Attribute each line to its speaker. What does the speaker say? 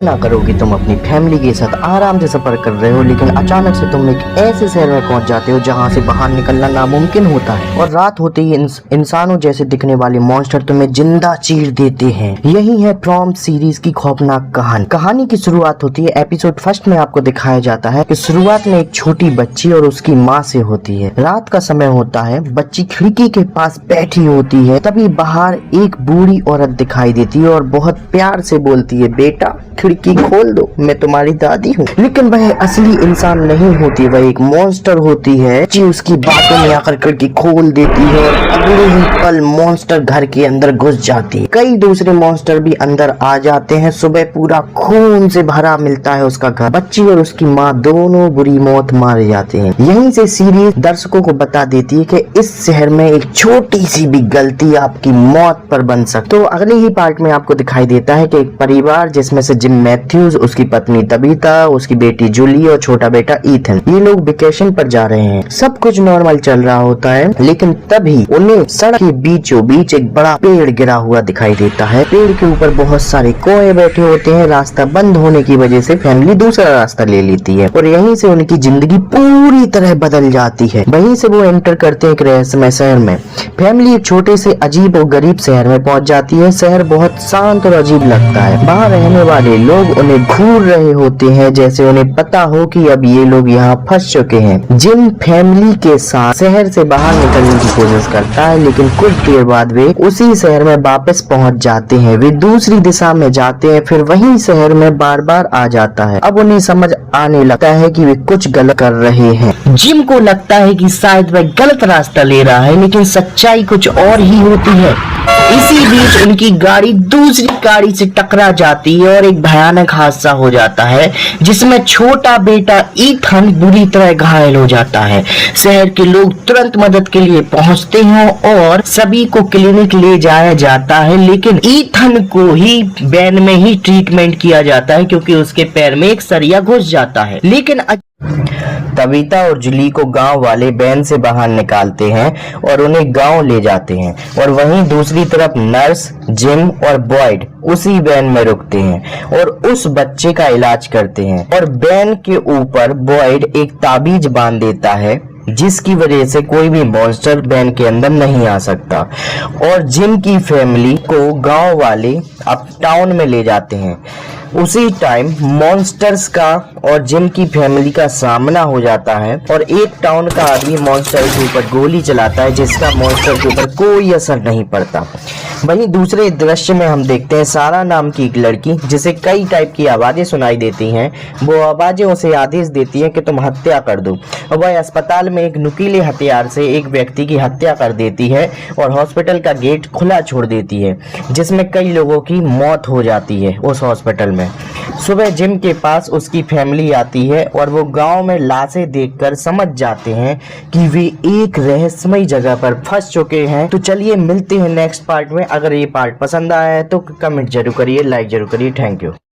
Speaker 1: ना करोगे तुम अपनी फैमिली के साथ आराम से सफर कर रहे हो, लेकिन अचानक से तुम एक ऐसे शहर में पहुंच जाते हो जहां से बाहर निकलना नामुमकिन होता है और रात होते ही इंसानों जैसे दिखने वाले मॉन्स्टर तुम्हें जिंदा चीर देते हैं। यही है फ्रॉम सीरीज की खौफनाक कहानी की शुरुआत होती है एपिसोड फर्स्ट में। आपको दिखाया जाता है कि शुरुआत में एक छोटी बच्ची और उसकी माँ से होती है। रात का समय होता है, बच्ची खिड़की के पास बैठी होती है, तभी बाहर एक बूढ़ी औरत दिखाई देती है और बहुत प्यार से बोलती है, बेटा खिड़की खोल दो, मैं तुम्हारी दादी हूँ। लेकिन वह असली इंसान नहीं होती, वह एक मॉन्स्टर होती है जी। उसकी बातों में आकर खिड़की खोल देती है और अगले ही पल मॉन्स्टर घर के अंदर घुस जाती है। कई दूसरे मॉन्स्टर भी अंदर आ जाते हैं। सुबह पूरा खून से भरा मिलता है उसका घर। बच्ची और उसकी माँ दोनों बुरी मौत मारे जाते हैं। यहीं से सीरीज दर्शकों को बता देती है कि इस शहर में एक छोटी सी भी गलती आपकी मौत पर बन सकती। तो अगले ही पार्ट में आपको दिखाई देता है कि एक परिवार जिसमें से जिम मैथ्यूज, उसकी पत्नी तबीता, उसकी बेटी जूली और छोटा बेटा ईथन, ये लोग वेकेशन पर जा रहे हैं। सब कुछ नॉर्मल चल रहा होता है, लेकिन तभी उन्हें सड़क के बीचों बीच एक बड़ा पेड़ गिरा हुआ दिखाई देता है। पेड़ के ऊपर बहुत सारे कोए बैठे होते हैं। रास्ता बंद होने की वजह से फैमिली दूसरा रास्ता ले लेती है और यहीं से उनकी जिंदगी पूरी तरह बदल जाती है। वहीं से वो एंटर करते हैं एक रहस्यमय शहर में। फैमिली एक छोटे से अजीब और गरीब शहर में पहुंच जाती है। शहर बहुत शांत और अजीब लगता है। बाहर रहने वाले लोग उन्हें घूर रहे होते हैं, जैसे उन्हें पता हो कि अब ये लोग यहाँ फंस चुके हैं। जिम फैमिली के साथ शहर से बाहर निकलने की कोशिश करता है, लेकिन कुछ देर बाद वे उसी शहर में वापस पहुंच जाते हैं। वे दूसरी दिशा में जाते हैं, फिर वही शहर में बार बार आ जाता है। अब उन्हें समझ आने लगता है कि वे कुछ गलत कर रहे हैं। जिम को लगता है कि शायद वह गलत रास्ता ले रहा है, लेकिन सच्चाई कुछ और ही होती है। इसी बीच उनकी गाड़ी दूसरी गाड़ी से टकरा जाती है और एक भयानक हादसा हो जाता है, जिसमें छोटा बेटा ईथन बुरी तरह घायल हो जाता है। शहर के लोग तुरंत मदद के लिए पहुंचते हैं और सभी को क्लिनिक ले जाया जाता है, लेकिन ईथन को ही वैन में ही ट्रीटमेंट किया जाता है क्योंकि उसके पैर में एक सरिया घुस जाता है। लेकिन तबीता और जूली को गांव वाले वैन से बाहर निकालते हैं और उन्हें गांव ले जाते हैं और वहीं दूसरी तरफ नर्स, जिम और बॉयड उसी वैन में रुकते हैं और उस बच्चे का इलाज करते हैं। और वैन के ऊपर बॉयड एक ताबीज बांध देता है, जिसकी वजह से कोई भी मॉन्स्टर वैन के अंदर नहीं आ सकता। और जिम की फैमिली को गांव वाले अब टाउन में ले जाते हैं। उसी टाइम मॉन्स्टर्स का और जिम की फैमिली का सामना हो जाता है और एक टाउन का आदमी मॉन्स्टर के ऊपर गोली चलाता है, जिसका मॉन्स्टर के ऊपर कोई असर नहीं पड़ता। वहीं दूसरे दृश्य में हम देखते हैं सारा नाम की एक लड़की, जिसे कई टाइप की आवाजें सुनाई देती हैं। वो आवाजें उसे आदेश देती हैं कि तुम हत्या कर दो। वह अस्पताल में एक नुकीले हथियार से एक व्यक्ति की हत्या कर देती है और हॉस्पिटल का गेट खुला छोड़ देती है, जिसमें कई लोगों की मौत हो जाती है उस हॉस्पिटल में। सुबह जिम के पास उसकी फैमिली आती है और वो गांव में लाशें देखकर समझ जाते हैं कि वे एक रहस्यमय जगह पर फंस चुके हैं। तो चलिए मिलते हैं नेक्स्ट पार्ट में। अगर ये पार्ट पसंद आया है तो कमेंट जरूर करिए, लाइक जरूर करिए। Thank you.